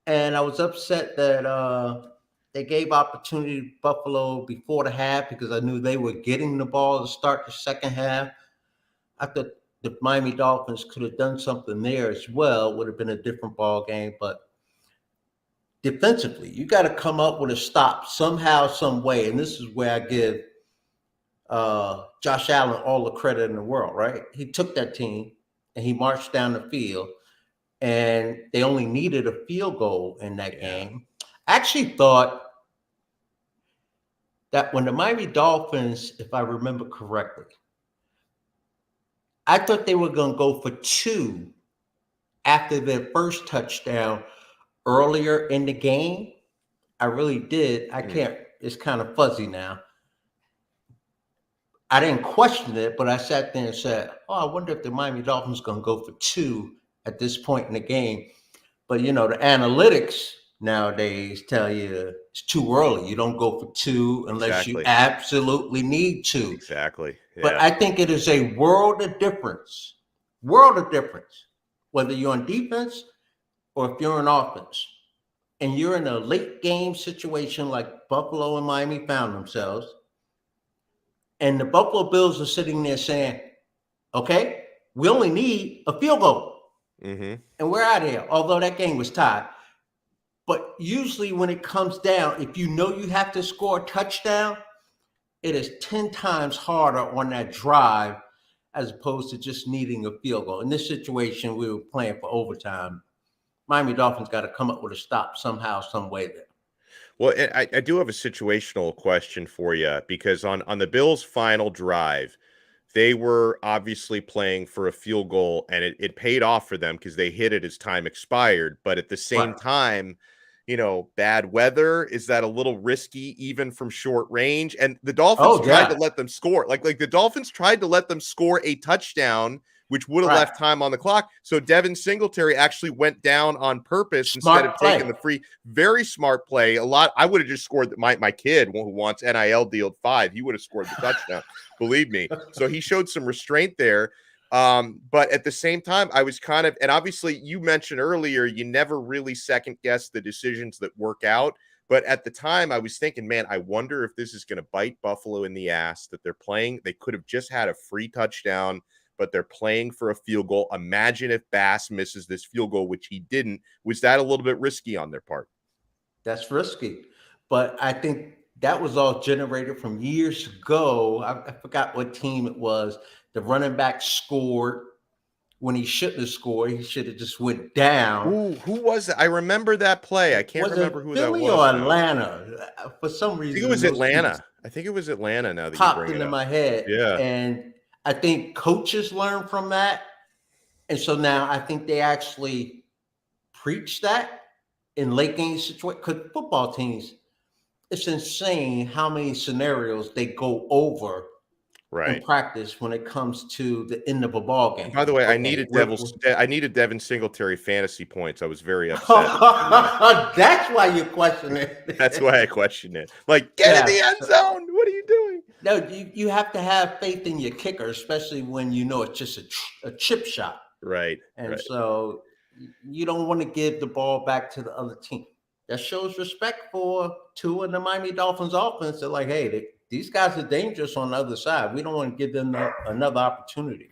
and I was upset that they gave opportunity to Buffalo before the half because I knew they were getting the ball to start the second half. I thought the Miami Dolphins could have done something there as well. It would have been a different ball game, but defensively, you got to come up with a stop somehow, some way. And this is where I give Josh Allen all the credit in the world, right? He took that team and he marched down the field, and they only needed a field goal in that yeah. game. I actually thought that when the Miami Dolphins, if I remember correctly, I thought they were going to go for 2 after their first touchdown earlier in the game. I really did. I Mm, can't, it's kind of fuzzy now. I didn't question it, but I sat there and said, "Oh, I wonder if the Miami Dolphins going to go for 2 at this point in the game." But the analytics nowadays tell you it's too early. You don't go for 2 unless you exactly, absolutely need to. exactly. But Yeah, I think it is a world of difference, whether you're on defense or if you're on offense, and you're in a late game situation like Buffalo and Miami found themselves, and the Buffalo Bills are sitting there saying, okay, we only need a field goal mm-hmm. and we're out of here, although that game was tied. But usually when it comes down, if you know you have to score a touchdown, it is 10 times harder on that drive as opposed to just needing a field goal. In this situation, we were playing for overtime. Miami Dolphins got to come up with a stop somehow, some way there. Well, I do have a situational question for you because on the Bills' final drive, they were obviously playing for a field goal, and it paid off for them because they hit it as time expired. But at the same Right. time, bad weather, is that a little risky even from short range? And the Dolphins Oh, tried to yeah. let them score. Like the Dolphins tried to let them score a touchdown, which would have Right. left time on the clock. So Devin Singletary actually went down on purpose instead of Smart taking play. the free. Very smart play. I would have just scored my kid who wants NIL deal 5. He would have scored the touchdown. Believe me. So he showed some restraint there. But at the same time, I was kind of, and obviously you mentioned earlier, you never really second guess the decisions that work out. But at the time, I was thinking, man, I wonder if this is going to bite Buffalo in the ass that they're playing. They could have just had a free touchdown, but they're playing for a field goal. Imagine if Bass misses this field goal, which he didn't. Was that a little bit risky on their part? That's risky. But I think that was all generated from years ago. I forgot what team it was. The running back scored when he shouldn't have scored. He should have just went down. Who was it? I remember that play. I can't Was it remember who that Philly or was now. Atlanta? For some I think it reason, was those teams Atlanta. I think it was Atlanta now that you popped bring it into up. my head. Yeah. And I think coaches learn from that. And so now I think they actually preach that in late game situations. Because football teams, it's insane how many scenarios they go over in Right. practice when it comes to the end of a ball And by the game. way, Okay, I needed Devin Singletary fantasy points. I was very upset. Yeah. that's why you question That's it. why I questioned it. Like, get in the Yeah. end zone. What are you doing? No, you have to have faith in your kicker, especially when you know it's just a chip shot. Right. And Right. so you don't want to give the ball back to the other team. That shows respect for Tua and the Miami Dolphins offense. They're like, hey, these guys are dangerous on the other side. We don't want to give them another opportunity.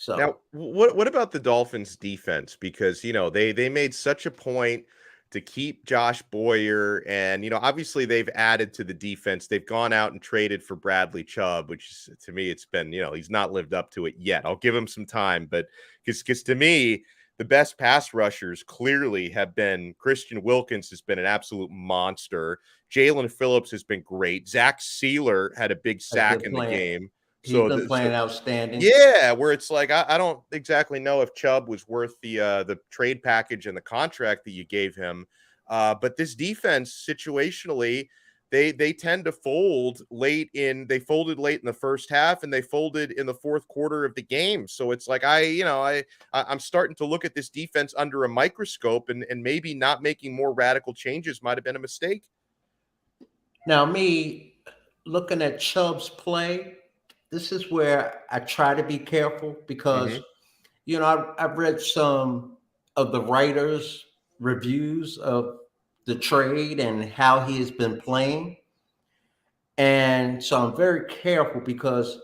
Now, So, what about the Dolphins defense? Because, they made such a point to keep Josh Boyer, and, obviously they've added to the defense. They've gone out and traded for Bradley Chubb, which to me, it's been, he's not lived up to it yet. I'll give him some time, but because to me, the best pass rushers clearly have been Christian Wilkins has been an absolute monster. Jalen Phillips has been great. Zach Sealer had a big Has sack been in the playing. game. He's So, been playing outstanding. yeah, where it's like I don't exactly know if Chubb was worth the trade package and the contract that you gave him. But this defense situationally, they tend to fold late in. They folded late in the first half, and they folded in the fourth quarter of the game. So it's like I'm starting to look at this defense under a microscope, and maybe not making more radical changes might have been a mistake. Now, me looking at Chubb's play, this is where I try to be careful because, Hmm. I've read some of the writers' reviews of the trade and how he has been playing. And so I'm very careful because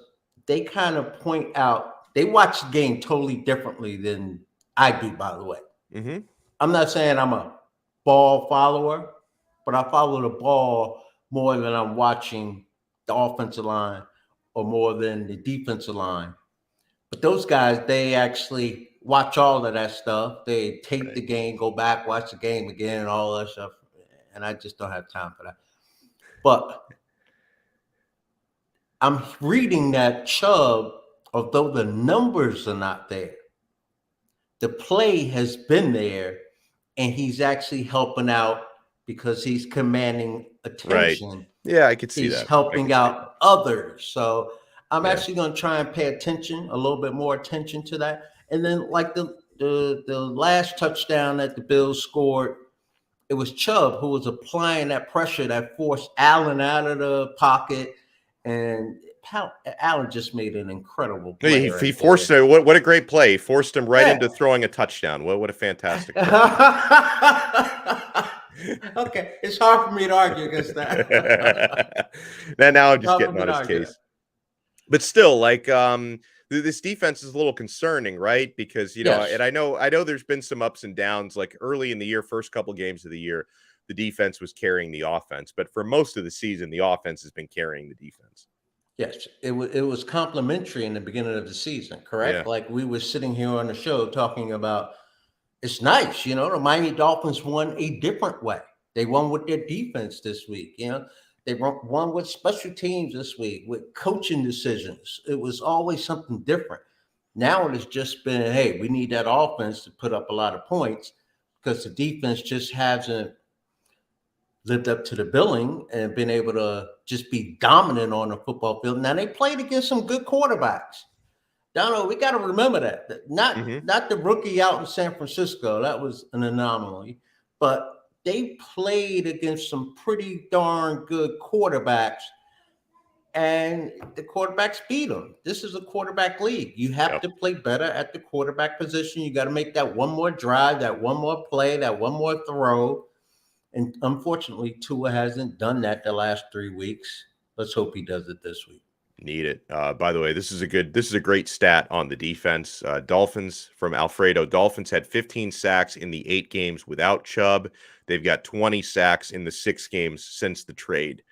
they kind of point out, they watch the game totally differently than I do, by the way. Hmm. I'm not saying I'm a ball follower, but I follow the ball more than I'm watching the offensive line or more than the defensive line. But those guys, they actually watch all of that stuff. They tape the Right. game, go back, watch the game again, and all that stuff. And I just don't have time for that. But I'm reading that Chubb, although the numbers are not there, the play has been there, and he's actually helping out because he's commanding Right. attention. Yeah, I could see He's that. I helping could see that. out others. So I'm Yeah. actually going to try and pay attention, a little bit more attention to that. And then, like the last touchdown that the Bills scored, it was Chubb who was applying that pressure that forced Allen out of the pocket, and Allen just made an incrable play He right forced there. what a great play. He forced him right Yeah. into throwing a touchdown. What a fantastic play. Okay, it's hard for me to argue against that. Now I'm It's just hard for getting me on to his argue that. case. But still, like this defense is a little concerning, right? Because Yes. and I know there's been some ups and downs. Like early in the year, first couple games of the year, the defense was carrying the offense, but for most of the season, the offense has been carrying the defense. Yes, it was complimentary in the beginning of the season, Yeah. correct? Like we were sitting here on the show talking about it's nice, the Miami Dolphins won a different way. They won with their defense this week, They won with special teams this week, with coaching decisions. It was always something different. Now it has just been, hey, we need that offense to put up a lot of points because the defense just hasn't lived up to the billing and been able to just be dominant on the football field. Now they played against some good quarterbacks. Donald, we got to remember that. Not Hmm. not the rookie out in San Francisco. That was an anomaly. But they played against some pretty darn good quarterbacks, and the quarterbacks beat them. This is a quarterback league. You have Yep. to play better at the quarterback position. You got to make that one more drive, that one more play, that one more throw. And unfortunately, Tua hasn't done that the last 3 weeks. Let's hope he does it this week. Need it. By the way, this is a great stat on the defense. Dolphins from Alfredo. Dolphins had 15 sacks in the 8 games without Chubb. They've got 20 sacks in the 6 games since the trade.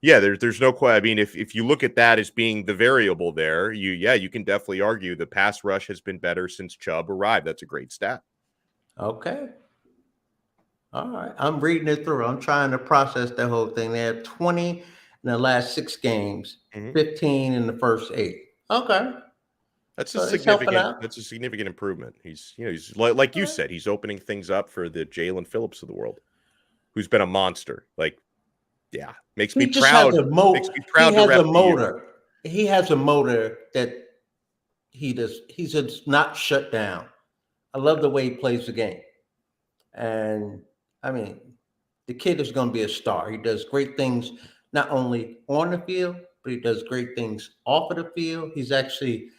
Yeah, there's no question. I mean, if you look at that as being the variable there, you can definitely argue the pass rush has been better since Chubb arrived. That's a great stat. Okay. All right. I'm reading it through. I'm trying to process the whole thing. They had 20 in the last 6 games, Mhm. 15 in the first 8. Okay. So it's helping out. That's a significant improvement. He's like All you right. said, he's opening things up for the Jalen Phillips of the world, who's been a monster. Like, yeah, makes me He just has proud. a Makes me he proud to has a rep the U. motor. He has a motor that he's just not shut down. I love the way he plays the game. And I mean, the kid is going to be a star. He does great things not only on the field, but he does great things off of the field. He's actually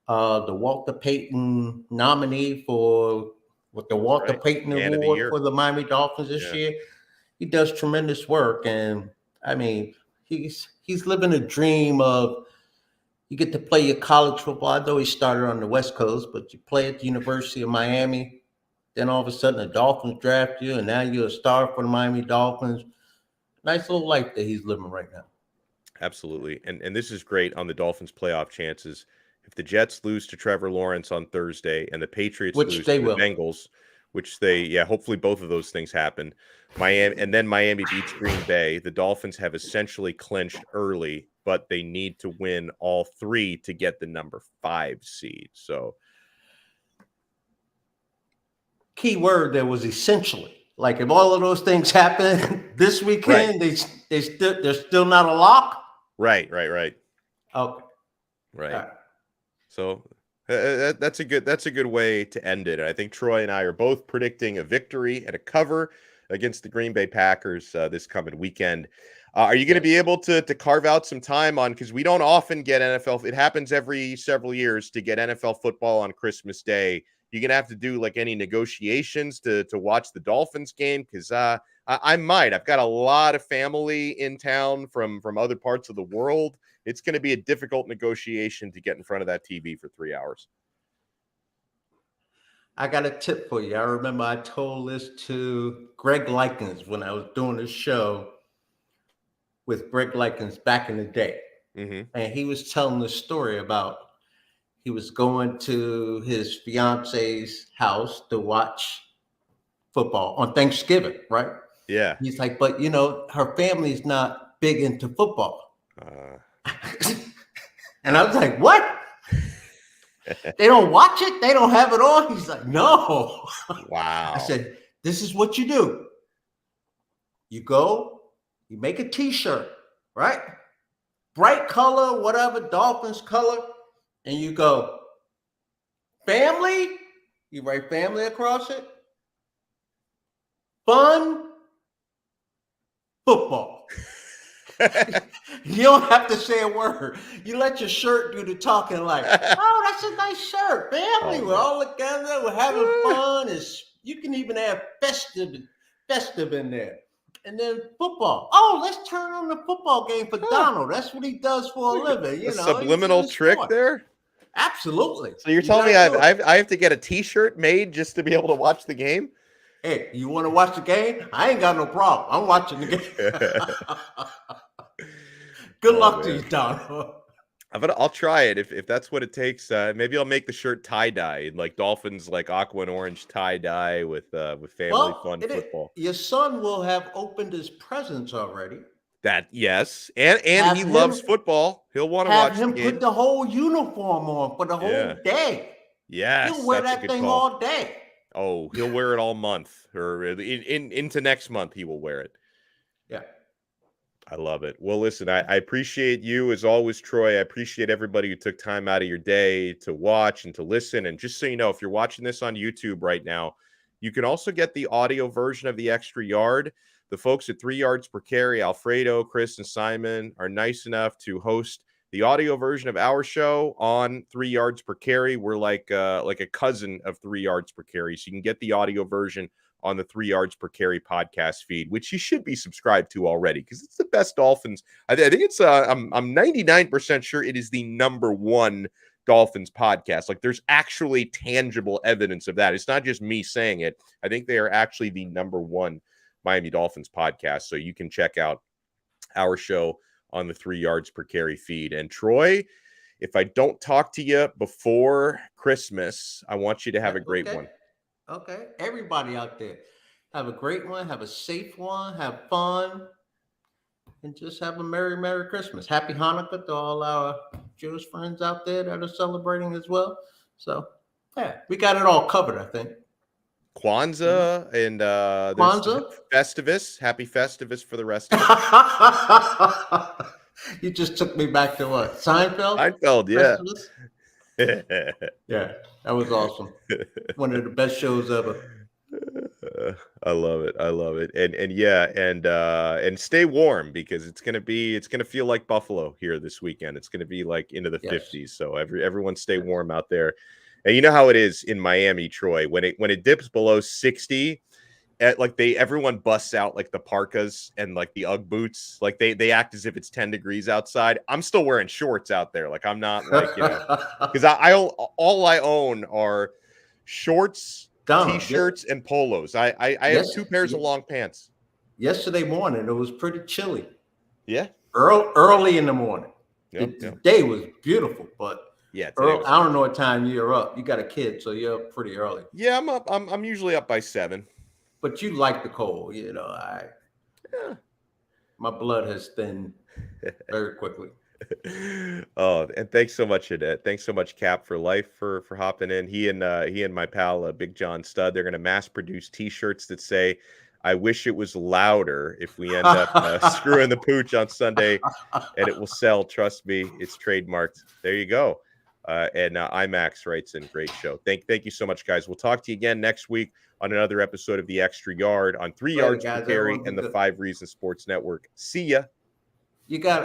the Walter Payton nominee for with the That's Walter right, Payton man of the Award year. for the Miami Dolphins this Yeah. year. He does tremendous work, and I mean, he's living a dream of you get to play your college football. I know he started on the West Coast, but you play at the University of Miami. Then all of a sudden, the Dolphins draft you, and now you're a star for the Miami Dolphins. Nice little life that he's living right now. Absolutely. And this is great on the Dolphins' playoff chances. if the Jets lose to Trevor Lawrence on Thursday and the Patriots which lose they to the will. Bengals, which hopefully both of those things happen. Miami beats Green Bay. The Dolphins have essentially clinched early, but they need to win all three to get the number 5 seed. So, key word there was essentially. Like if all of those things happen this weekend, they're still not a lock. Right. Okay. Right. So that's a good way to end it. And I think Troy and I are both predicting a victory and a cover against the Green Bay Packers this coming weekend. Are you going to be able to carve out some time on, because we don't often get NFL, it happens every several years to get NFL football on Christmas Day. You're going to have to do like any negotiations to watch the Dolphins game? Because I might. I've got a lot of family in town from other parts of the world. It's going to be a difficult negotiation to get in front of that TV for 3 hours. I got a tip for you. I remember I told this to Greg Likens when I was doing a show with Greg Likens back in the day. Mm-hmm. And he was telling the story about he was going to his fiance's house to watch football on Thanksgiving, right? Yeah. He's like, but her family's not big into football. And I was like, what? They don't watch it? They don't have it on? He's like, no. Wow. I said, this is what you do. You go, you make a t-shirt, right? Bright color, whatever, Dolphins color. And you go, family. You write family across it. Fun. Football. You don't have to say a word. You let your shirt do the talking like, oh, that's a nice shirt. Family, we're all together. We're having fun. You can even have festive in there. And then football. Oh, let's turn on the football game for Donald. That's what he does for a living. A subliminal trick there? Absolutely. So you're telling me I have to get a T-shirt made just to be able to watch the game? Hey, you want to watch the game? I ain't got no problem. I'm watching the game. Good luck to you, Donald. I'll try it if that's what it takes. Maybe I'll make the shirt tie-dye, like Dolphins, like aqua and orange tie-dye with family fun football. Your son will have opened his presents already. That yes, and he loves football. He'll want to watch the game. Have him put the whole uniform on for the whole day. Yes, he'll wear that thing all day. Oh, he'll wear it all month, or into next month he will wear it. Yeah. I love it. Well, listen, I appreciate you as always, Troy. I appreciate everybody who took time out of your day to watch and to listen. And just so you know, if you're watching this on YouTube right now, you can also get the audio version of the Extra Yard. The folks at 3 Yards Per Carry, Alfredo, Chris, and Simon, are nice enough to host the audio version of our show on 3 Yards Per Carry. We're like a cousin of 3 Yards Per Carry, so you can get the audio version on the 3 Yards Per Carry podcast feed, which you should be subscribed to already because it's the best Dolphins. I think it's I'm 99% sure it is the number one Dolphins podcast. Like there's actually tangible evidence of that. It's not just me saying it. I think they are actually the number one Miami Dolphins podcast. So you can check out our show on the 3 Yards Per Carry feed. And Troy, if I don't talk to you before Christmas, I want you to have a great one. Okay. Everybody out there, have a great one. Have a safe one. Have fun. And just have a Merry, Merry Christmas. Happy Hanukkah to all our Jewish friends out there that are celebrating as well. So, yeah, we got it all covered, I think. Kwanzaa and Kwanzaa? Festivus. Happy Festivus for the rest of us. You just took me back to what? Seinfeld? Seinfeld, yeah. Yeah, that was awesome. One of the best shows ever. I love it. And stay warm because it's gonna feel like Buffalo here this weekend. It's gonna be like into the 50s. So everyone stay warm out there. And you know how it is in Miami, Troy, when it dips below 60, everyone busts out like the parkas and like the Ugg boots. Like they act as if it's 10 degrees outside. I'm still wearing shorts out there. Like I'm not like, because all I own are shorts, t-shirts, and polos. I have 2 pairs of long pants. Yesterday morning, it was pretty chilly. Yeah. Early in the morning. Yep. The day was beautiful, but Yeah, today Early, was I don't nice. know what time you're up. You got a kid, so you're up pretty early. Yeah, I'm up. I'm usually up by 7. But you like the cold, Yeah. my blood has thinned very quickly. Oh, and thanks so much, Annette. Thanks so much, Cap, for life for hopping in. He and my pal Big John Stud, they're gonna mass produce T-shirts that say, "I wish it was louder." If we end up screwing the pooch on Sunday, and it will sell. Trust me, it's trademarked. There you go. And IMAX writes in, great show. Thank you so much, guys. We'll talk to you again next week on another episode of The Extra Yard on 3 Later, Yards Per guys. Carry Everyone be and the good. 5 Reasons Sports Network. See ya. You got